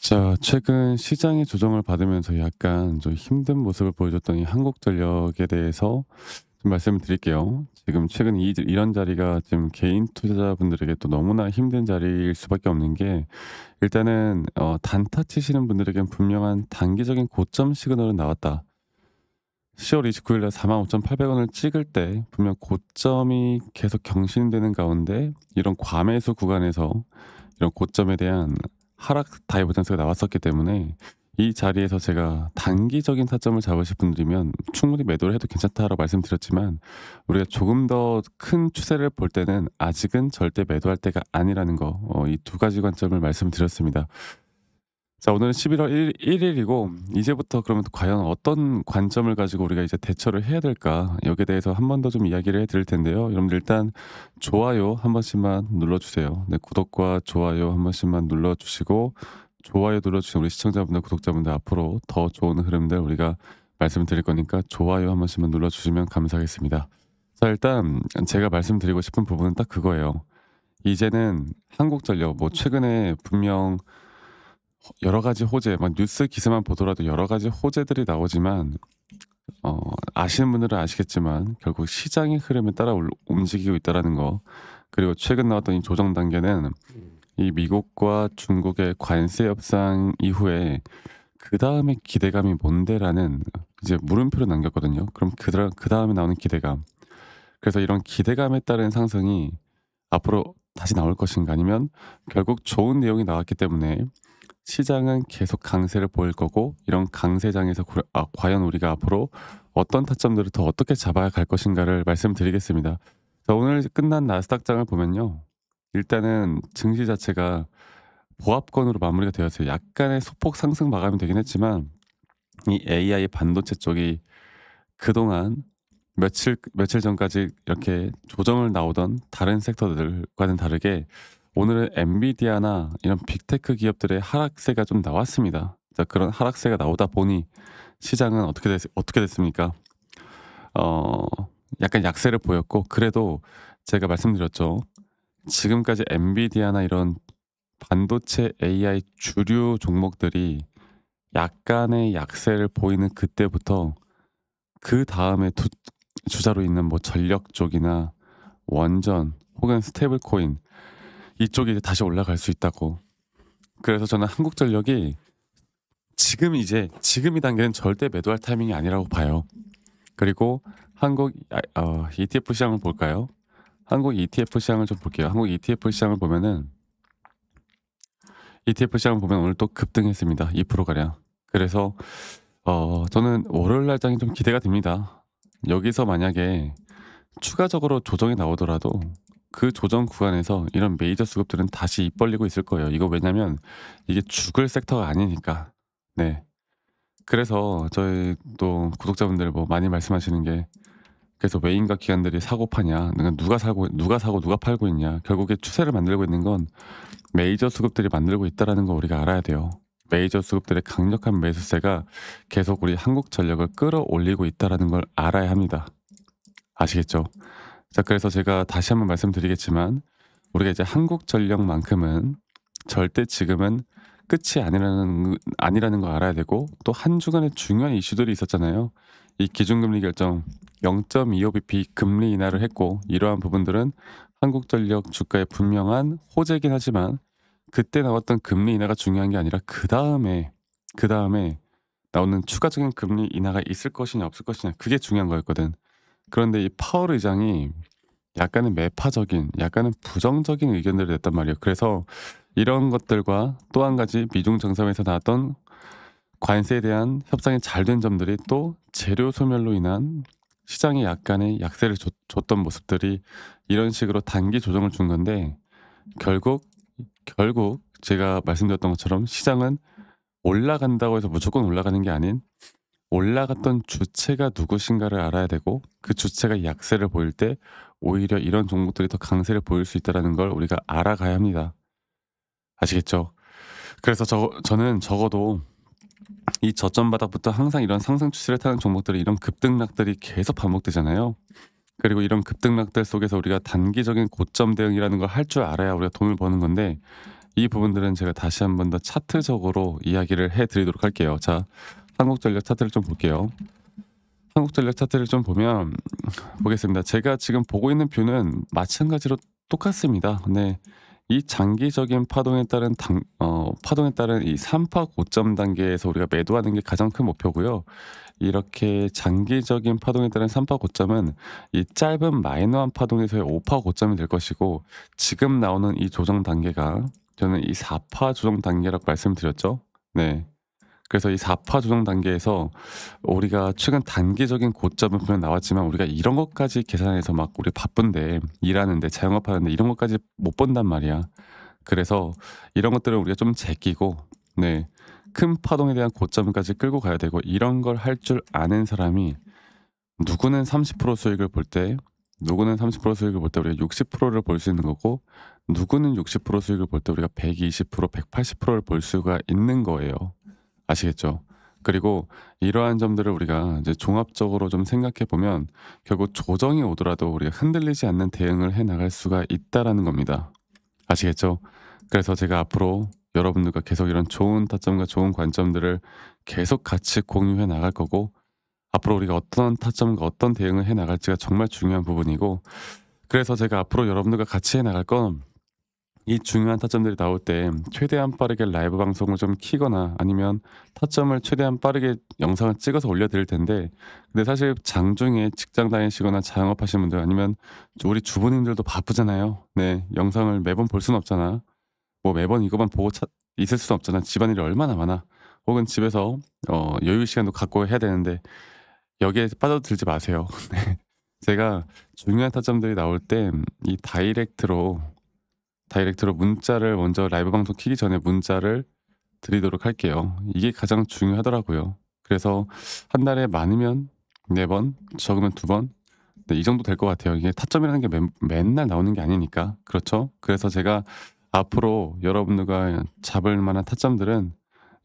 자, 최근 시장의 조정을 받으면서 약간 좀 힘든 모습을 보여줬던 이 한국전력에 대해서 좀 말씀을 드릴게요. 지금 최근 이런 자리가 지금 개인 투자자분들에게 또 너무나 힘든 자리일 수밖에 없는 게, 일단은 단타 치시는 분들에겐 분명한 단기적인 고점 시그널은 나왔다. 10월 29일 날 45,800원을 찍을 때 분명 고점이 계속 경신되는 가운데, 이런 과매수 구간에서 이런 고점에 대한 하락 다이버전스가 나왔었기 때문에, 이 자리에서 제가 단기적인 타점을 잡으실 분들이면 충분히 매도를 해도 괜찮다라고 말씀드렸지만, 우리가 조금 더 큰 추세를 볼 때는 아직은 절대 매도할 때가 아니라는 거, 이 두 가지 관점을 말씀드렸습니다. 자, 오늘은 11월 1일이고, 이제부터 그러면 과연 어떤 관점을 가지고 우리가 이제 대처를 해야 될까? 여기에 대해서 한 번 더 좀 이야기를 해 드릴 텐데요. 여러분들 일단 좋아요 한 번씩만 눌러 주세요. 네, 구독과 좋아요 한 번씩만 눌러 주시고, 좋아요 눌러 주신 우리 시청자분들, 구독자분들, 앞으로 더 좋은 흐름들 우리가 말씀을 드릴 거니까 좋아요 한 번씩만 눌러 주시면 감사하겠습니다. 자, 일단 제가 말씀드리고 싶은 부분은 딱 그거예요. 이제는 한국전력, 뭐 최근에 분명 여러 가지 호재, 막 뉴스 기사만 보더라도 여러 가지 호재들이 나오지만, 어 아시는 분들은 아시겠지만 결국 시장의 흐름에 따라 움직이고 있다라는 거. 그리고 최근 나왔던 이 조정 단계는 이 미국과 중국의 관세 협상 이후에 그다음에 기대감이 뭔데라는 이제 물음표를 남겼거든요. 그럼 그다음에 나오는 기대감. 그래서 이런 기대감에 따른 상승이 앞으로 다시 나올 것인가, 아니면 결국 좋은 내용이 나왔기 때문에 시장은 계속 강세를 보일 거고, 이런 강세장에서 과연 우리가 앞으로 어떤 타점들을 더 어떻게 잡아야 갈 것인가를 말씀드리겠습니다. 자, 오늘 끝난 나스닥장을 보면요. 일단은 증시 자체가 보합권으로 마무리가 되었어요. 약간의 소폭 상승 마감이 되긴 했지만, 이 AI 반도체 쪽이 그동안 며칠 전까지 이렇게 조정을 나오던 다른 섹터들과는 다르게, 오늘은 엔비디아나 이런 빅테크 기업들의 하락세가 좀 나왔습니다. 자, 그런 하락세가 나오다 보니 시장은 어떻게 됐습니까? 어 약간 약세를 보였고, 그래도 제가 말씀드렸죠. 지금까지 엔비디아나 이런 반도체 AI 주류 종목들이 약간의 약세를 보이는 그때부터, 그다음에 주자로 있는 뭐 전력 쪽이나 원전 혹은 스테이블 코인, 이쪽이 이제 다시 올라갈 수 있다고. 그래서 저는 한국전력이 지금 이 단계는 절대 매도할 타이밍이 아니라고 봐요. 그리고 ETF 시장을 볼까요? 한국 ETF 시장을 좀 볼게요. 한국 ETF 시장을 보면은, ETF 시장을 보면 오늘 또 급등했습니다. 2% 가량. 그래서 저는 월요일 날장이 좀 기대가 됩니다. 여기서 만약에 추가적으로 조정이 나오더라도 그 조정 구간에서 이런 메이저 수급들은 다시 입 벌리고 있을 거예요. 이거 왜냐면 이게 죽을 섹터가 아니니까. 네. 그래서 저희 또 구독자분들 뭐 많이 말씀하시는 게, 그래서 외인과 기관들이 사고 파냐, 그러니까 누가 사고 누가 팔고 있냐. 결국에 추세를 만들고 있는 건 메이저 수급들이 만들고 있다라는 거 우리가 알아야 돼요. 메이저 수급들의 강력한 매수세가 계속 우리 한국 전력을 끌어올리고 있다라는 걸 알아야 합니다. 아시겠죠? 자, 그래서 제가 다시 한번 말씀드리겠지만, 우리가 이제 한국전력만큼은 절대 지금은 끝이 아니라는 거 알아야 되고, 또 한 주간의 중요한 이슈들이 있었잖아요. 이 기준금리 결정 0.25bp 금리 인하를 했고, 이러한 부분들은 한국전력 주가에 분명한 호재긴 하지만, 그때 나왔던 금리 인하가 중요한 게 아니라 그 다음에 나오는 추가적인 금리 인하가 있을 것이냐 없을 것이냐, 그게 중요한 거였거든. 그런데 이 파월 의장이 약간은 매파적인, 약간은 부정적인 의견들을 냈단 말이에요. 그래서 이런 것들과 또 한 가지 미중 정상회에서 나왔던 관세에 대한 협상이 잘 된 점들이, 또 재료 소멸로 인한 시장에 약간의 약세를 줬던 모습들이 이런 식으로 단기 조정을 준 건데, 결국 제가 말씀드렸던 것처럼 시장은 올라간다고 해서 무조건 올라가는 게 아닌, 올라갔던 주체가 누구신가를 알아야 되고, 그 주체가 약세를 보일 때 오히려 이런 종목들이 더 강세를 보일 수 있다는 걸 우리가 알아가야 합니다. 아시겠죠? 그래서 저는 적어도 이 저점 바닥부터 항상 이런 상승 추세를 타는 종목들이, 이런 급등락들이 계속 반복되잖아요. 그리고 이런 급등락들 속에서 우리가 단기적인 고점 대응이라는 걸 할 줄 알아야 우리가 돈을 버는 건데, 이 부분들은 제가 다시 한번 더 차트적으로 이야기를 해 드리도록 할게요. 자, 한국전력 차트를 좀 볼게요. 한국전력 차트를 좀 보면 보겠습니다. 제가 지금 보고 있는 뷰는 마찬가지로 똑같습니다. 네. 이 장기적인 파동에 따른 이 3파 고점 단계에서 우리가 매도하는 게 가장 큰 목표고요. 이렇게 장기적인 파동에 따른 3파 고점은 이 짧은 마이너한 파동에서의 5파 고점이 될 것이고, 지금 나오는 이 조정 단계가 저는 이 4파 조정 단계라고 말씀드렸죠. 네. 그래서 이 4파 조정 단계에서 우리가 최근 단기적인 고점은 분명 나왔지만, 우리가 이런 것까지 계산해서 막 우리 바쁜데 일하는데 자영업하는데 이런 것까지 못 본단 말이야. 그래서 이런 것들을 우리가 좀 제끼고, 네, 큰 파동에 대한 고점까지 끌고 가야 되고, 이런 걸 할 줄 아는 사람이 누구는 30% 수익을 볼 때, 누구는 30% 수익을 볼 때 우리가 60%를 볼 수 있는 거고, 누구는 60% 수익을 볼 때 우리가 120%, 180%를 볼 수가 있는 거예요. 아시겠죠? 그리고 이러한 점들을 우리가 이제 종합적으로 좀 생각해 보면 결국 조정이 오더라도 우리가 흔들리지 않는 대응을 해 나갈 수가 있다라는 겁니다. 아시겠죠? 그래서 제가 앞으로 여러분들과 계속 이런 좋은 타점과 좋은 관점들을 계속 같이 공유해 나갈 거고, 앞으로 우리가 어떤 타점과 어떤 대응을 해 나갈지가 정말 중요한 부분이고, 그래서 제가 앞으로 여러분들과 같이 해 나갈 건, 이 중요한 타점들이 나올 때 최대한 빠르게 라이브 방송을 좀 키거나, 아니면 타점을 최대한 빠르게 영상을 찍어서 올려드릴 텐데, 근데 사실 장중에 직장 다니시거나 자영업하시는 분들, 아니면 우리 주부님들도 바쁘잖아요. 네, 영상을 매번 볼 수는 없잖아. 뭐 매번 이것만 보고 있을 수는 없잖아. 집안일이 얼마나 많아. 혹은 집에서 여유 시간도 갖고 해야 되는데, 여기에 빠져들지 마세요. 네. 제가 중요한 타점들이 나올 때 이 다이렉트로 문자를 먼저, 라이브 방송 키기 전에 문자를 드리도록 할게요. 이게 가장 중요하더라고요. 그래서 한 달에 많으면 4번, 적으면 2번, 네, 이 정도 될 것 같아요. 이게 타점이라는 게 맨날 나오는 게 아니니까. 그렇죠? 그래서 제가 앞으로 여러분들과 잡을 만한 타점들은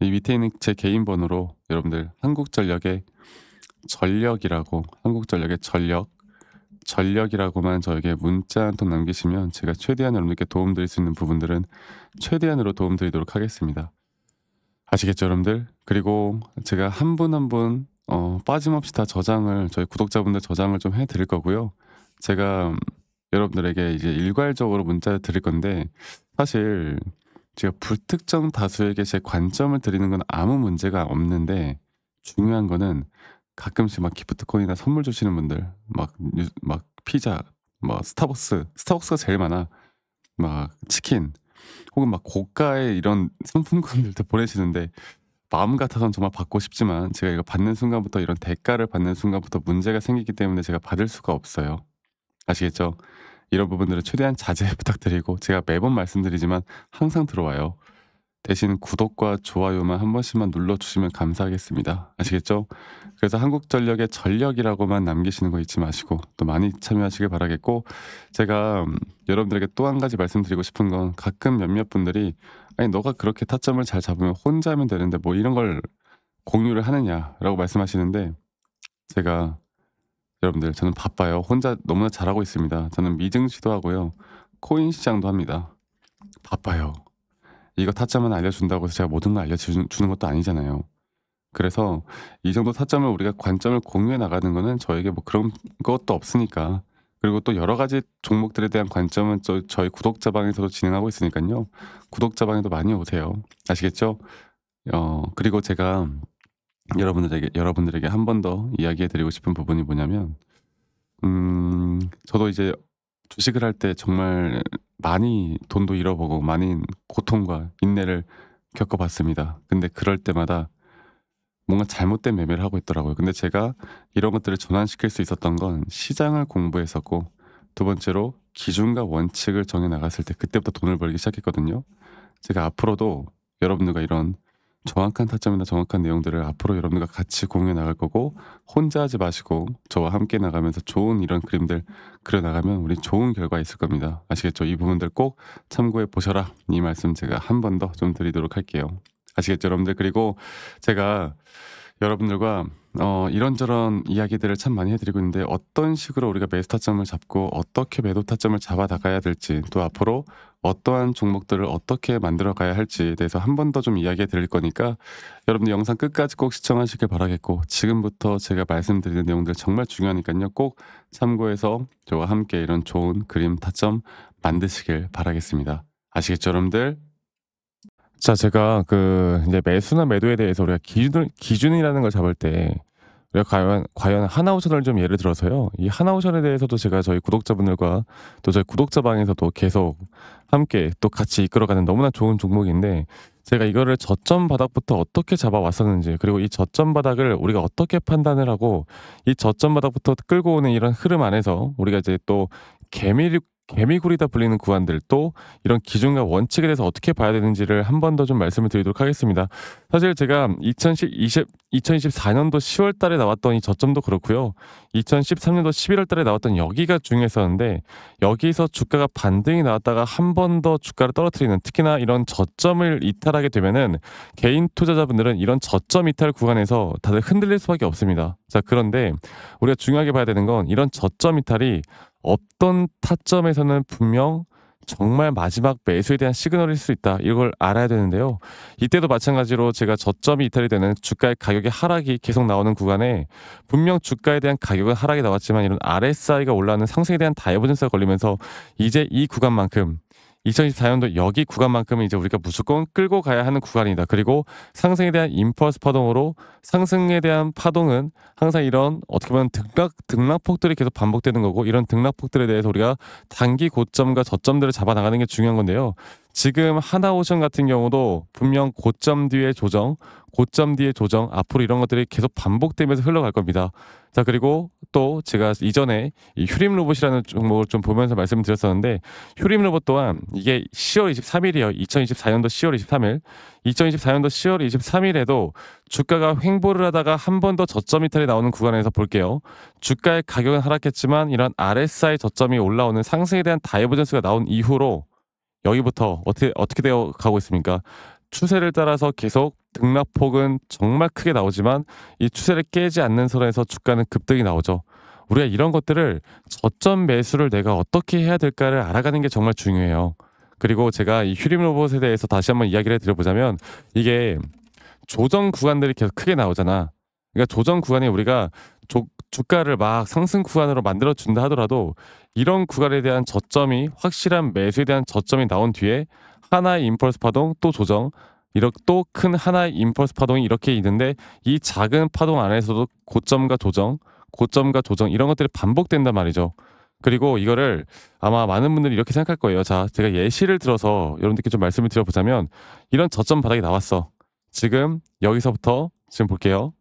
이 밑에 있는 제 개인 번호로, 여러분들 한국전력의 전력이라고만 저에게 문자 한 통 남기시면, 제가 최대한 여러분들께 도움드릴 수 있는 부분들은 최대한으로 도움드리도록 하겠습니다. 아시겠죠, 여러분들? 그리고 제가 한 분 한 분 빠짐없이 다 저장을, 저희 구독자분들 저장을 좀 해 드릴 거고요. 제가 여러분들에게 이제 일괄적으로 문자를 드릴 건데, 사실 제가 불특정 다수에게 제 관점을 드리는 건 아무 문제가 없는데, 중요한 거는 가끔씩 막 기프트콘이나 선물 주시는 분들, 막 피자, 뭐 스타벅스가 제일 많아. 막 치킨, 혹은 막 고가의 이런 상품권들도 보내시는데, 마음 같아서는 정말 받고 싶지만, 제가 이거 받는 순간부터, 이런 대가를 받는 순간부터 문제가 생기기 때문에 제가 받을 수가 없어요. 아시겠죠? 이런 부분들을 최대한 자제 부탁드리고, 제가 매번 말씀드리지만 항상 들어와요. 대신 구독과 좋아요만 한 번씩만 눌러주시면 감사하겠습니다. 아시겠죠? 그래서 한국전력의 전력이라고만 남기시는 거 잊지 마시고 또 많이 참여하시길 바라겠고, 제가 여러분들에게 또 한 가지 말씀드리고 싶은 건, 가끔 몇몇 분들이 아니 너가 그렇게 타점을 잘 잡으면 혼자 하면 되는데 뭐 이런 걸 공유를 하느냐라고 말씀하시는데, 제가, 여러분들, 저는 바빠요. 혼자 너무나 잘하고 있습니다. 저는 미증 시도하고요, 코인 시장도 합니다. 바빠요. 이거 타점만 알려준다고 해서 제가 모든 걸 알려주는 것도 아니잖아요. 그래서 이 정도 타점을, 우리가 관점을 공유해 나가는 거는 저에게 뭐 그런 것도 없으니까. 그리고 또 여러 가지 종목들에 대한 관점은 저희 구독자방에서도 진행하고 있으니까요. 구독자방에도 많이 오세요. 아시겠죠? 그리고 제가 여러분들에게 한 번 더 이야기해 드리고 싶은 부분이 뭐냐면, 저도 이제 주식을 할 때 정말 많이 돈도 잃어보고 많이 고통과 인내를 겪어봤습니다. 근데 그럴 때마다 뭔가 잘못된 매매를 하고 있더라고요. 근데 제가 이런 것들을 전환시킬 수 있었던 건 시장을 공부했었고, 두 번째로 기준과 원칙을 정해 나갔을 때 그때부터 돈을 벌기 시작했거든요. 제가 앞으로도 여러분들과 이런 정확한 타점이나 정확한 내용들을 앞으로 여러분들과 같이 공유해 나갈 거고, 혼자 하지 마시고 저와 함께 나가면서 좋은 이런 그림들 그려 나가면 우리 좋은 결과 있을 겁니다. 아시겠죠? 이 부분들 꼭 참고해 보셔라. 이 말씀 제가 한 번 더 좀 드리도록 할게요. 아시겠죠, 여러분들? 그리고 제가 여러분들과 이런저런 이야기들을 참 많이 해 드리고 있는데 어떤 식으로 우리가 매수 타점을 잡고 어떻게 매도 타점을 잡아 나가야 될지 또 앞으로 어떠한 종목들을 어떻게 만들어 가야 할지에 대해서 한 번 더 좀 이야기해 드릴 거니까 여러분들 영상 끝까지 꼭 시청하시길 바라겠고 지금부터 제가 말씀드리는 내용들 정말 중요하니깐요. 꼭 참고해서 저와 함께 이런 좋은 그림 타점 만드시길 바라겠습니다. 아시겠죠 여러분들? 자, 제가 이제 매수나 매도에 대해서 우리가 기준이라는 걸 잡을 때 우리가 과연 하나오션을 좀 예를 들어서요. 이 하나오션에 대해서도 제가 저희 구독자분들과 또 저희 구독자방에서도 계속 함께 또 같이 이끌어가는 너무나 좋은 종목인데 제가 이거를 저점 바닥부터 어떻게 잡아왔었는지 그리고 이 저점 바닥을 우리가 어떻게 판단을 하고 이 저점 바닥부터 끌고 오는 이런 흐름 안에서 우리가 이제 또 개미굴이다 불리는 구간들 또 이런 기준과 원칙에 대해서 어떻게 봐야 되는지를 한 번 더 좀 말씀을 드리도록 하겠습니다. 사실 제가 2024년도 10월 달에 나왔던 이 저점도 그렇고요. 2013년도 11월 달에 나왔던 여기가 중요했었는데 여기서 주가가 반등이 나왔다가 한 번 더 주가를 떨어뜨리는 특히나 이런 저점을 이탈하게 되면은 개인 투자자분들은 이런 저점 이탈 구간에서 다들 흔들릴 수밖에 없습니다. 자, 그런데 우리가 중요하게 봐야 되는 건 이런 저점 이탈이 어떤 타점에서는 분명 정말 마지막 매수에 대한 시그널일 수 있다. 이걸 알아야 되는데요. 이때도 마찬가지로 제가 저점이 이탈이 되는 주가의 가격의 하락이 계속 나오는 구간에 분명 주가에 대한 가격은 하락이 나왔지만 이런 RSI가 올라가는 상승에 대한 다이버전스가 걸리면서 이제 이 구간만큼 2024년도 여기 구간만큼은 이제 우리가 무조건 끌고 가야 하는 구간이다. 그리고 상승에 대한 임펄스 파동으로 상승에 대한 파동은 항상 이런 어떻게 보면 등락폭들이 계속 반복되는 거고 이런 등락폭들에 대해서 우리가 단기 고점과 저점들을 잡아 나가는 게 중요한 건데요. 지금 하나오션 같은 경우도 분명 고점 뒤에 조정, 고점 뒤에 조정 앞으로 이런 것들이 계속 반복되면서 흘러갈 겁니다. 자, 그리고 또 제가 이전에 이 휴림 로봇이라는 종목을 좀 보면서 말씀을 드렸었는데 휴림 로봇 또한 이게 10월 23일이에요. 2024년도 10월 23일. 2024년도 10월 23일에도 주가가 횡보를 하다가 한 번 더 저점 이탈이 나오는 구간에서 볼게요. 주가의 가격은 하락했지만 이런 RSI 저점이 올라오는 상승에 대한 다이버전스가 나온 이후로 여기부터 어떻게 되어 가고 있습니까? 추세를 따라서 계속 등락폭은 정말 크게 나오지만 이 추세를 깨지 않는 선에서 주가는 급등이 나오죠. 우리가 이런 것들을 저점 매수를 내가 어떻게 해야 될까를 알아가는 게 정말 중요해요. 그리고 제가 이 휴림 로봇에 대해서 다시 한번 이야기를 드려보자면 이게 조정 구간들이 계속 크게 나오잖아. 그러니까 조정 구간에 우리가 주가를 막 상승 구간으로 만들어 준다 하더라도 이런 구간에 대한 저점이 확실한 매수에 대한 저점이 나온 뒤에 하나의 임펄스 파동 또 조정 이렇게 또 큰 하나의 임펄스 파동이 이렇게 있는데 이 작은 파동 안에서도 고점과 조정 고점과 조정 이런 것들이 반복된단 말이죠. 그리고 이거를 아마 많은 분들이 이렇게 생각할 거예요. 자, 제가 예시를 들어서 여러분들께 좀 말씀을 드려보자면 이런 저점 바닥이 나왔어. 지금 여기서부터 지금 볼게요.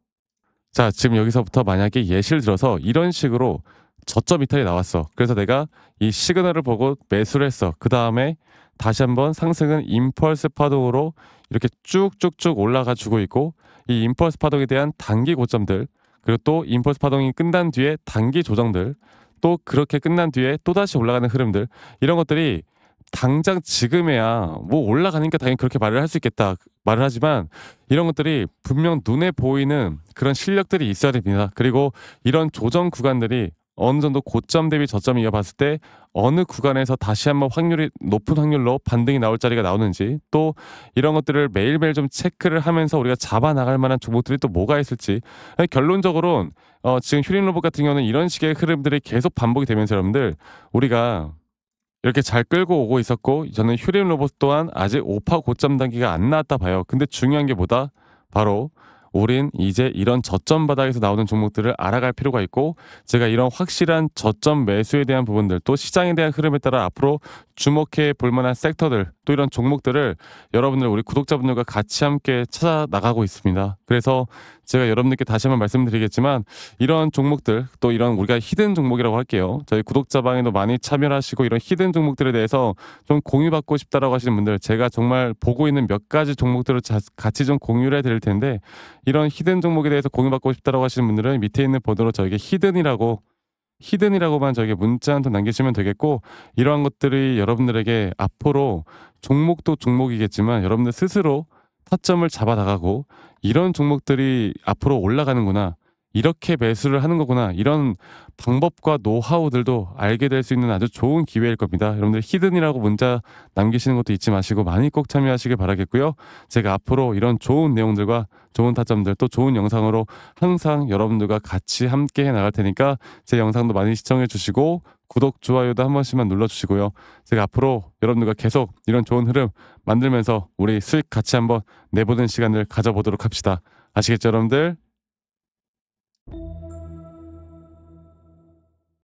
자, 지금 여기서부터 만약에 예시를 들어서 이런 식으로 저점 이탈이 나왔어. 그래서 내가 이 시그널을 보고 매수를 했어. 그 다음에 다시 한번 상승은 임펄스 파동으로 이렇게 쭉쭉쭉 올라가 주고 있고 이 임펄스 파동에 대한 단기 고점들 그리고 또 임펄스 파동이 끝난 뒤에 단기 조정들 또 그렇게 끝난 뒤에 또다시 올라가는 흐름들 이런 것들이 당장 지금에야 뭐 올라가니까 당연히 그렇게 말을 할 수 있겠다 말을 하지만 이런 것들이 분명 눈에 보이는 그런 실력들이 있어야 됩니다. 그리고 이런 조정 구간들이 어느 정도 고점 대비 저점이 이어봤을 때 어느 구간에서 다시 한번 높은 확률로 반등이 나올 자리가 나오는지 또 이런 것들을 매일매일 좀 체크를 하면서 우리가 잡아 나갈 만한 종목들이 또 뭐가 있을지 결론적으로는 지금 휴림 로봇 같은 경우는 이런 식의 흐름들이 계속 반복이 되면서 여러분들 우리가 이렇게 잘 끌고 오고 있었고 저는 휴림 로봇 또한 아직 5파 고점 단계가 안 나왔다 봐요. 근데 중요한 게 뭐다? 바로 우린 이제 이런 저점 바닥에서 나오는 종목들을 알아갈 필요가 있고 제가 이런 확실한 저점 매수에 대한 부분들 또 시장에 대한 흐름에 따라 앞으로 주목해 볼 만한 섹터들 또 이런 종목들을 여러분들 우리 구독자분들과 같이 함께 찾아 나가고 있습니다. 그래서 제가 여러분들께 다시 한번 말씀드리겠지만 이런 종목들 또 이런 우리가 히든 종목이라고 할게요. 저희 구독자방에도 많이 참여를 하시고 이런 히든 종목들에 대해서 좀 공유받고 싶다라고 하시는 분들 제가 정말 보고 있는 몇 가지 종목들을 같이 좀 공유를 해드릴 텐데 이런 히든 종목에 대해서 공유받고 싶다라고 하시는 분들은 밑에 있는 번호로 저에게 히든이라고만 저에게 문자 한 통 남기시면 되겠고 이러한 것들이 여러분들에게 앞으로 종목도 종목이겠지만 여러분들 스스로 타점을 잡아 나가고 이런 종목들이 앞으로 올라가는구나. 이렇게 매수를 하는 거구나. 이런 방법과 노하우들도 알게 될 수 있는 아주 좋은 기회일 겁니다. 여러분들 히든이라고 문자 남기시는 것도 잊지 마시고 많이 꼭 참여하시길 바라겠고요. 제가 앞으로 이런 좋은 내용들과 좋은 타점들 또 좋은 영상으로 항상 여러분들과 같이 함께 해 나갈 테니까 제 영상도 많이 시청해 주시고 구독, 좋아요도 한 번씩만 눌러주시고요. 제가 앞으로 여러분들과 계속 이런 좋은 흐름 만들면서 우리 수익 같이 한번 내보는 시간을 가져보도록 합시다. 아시겠죠, 여러분들?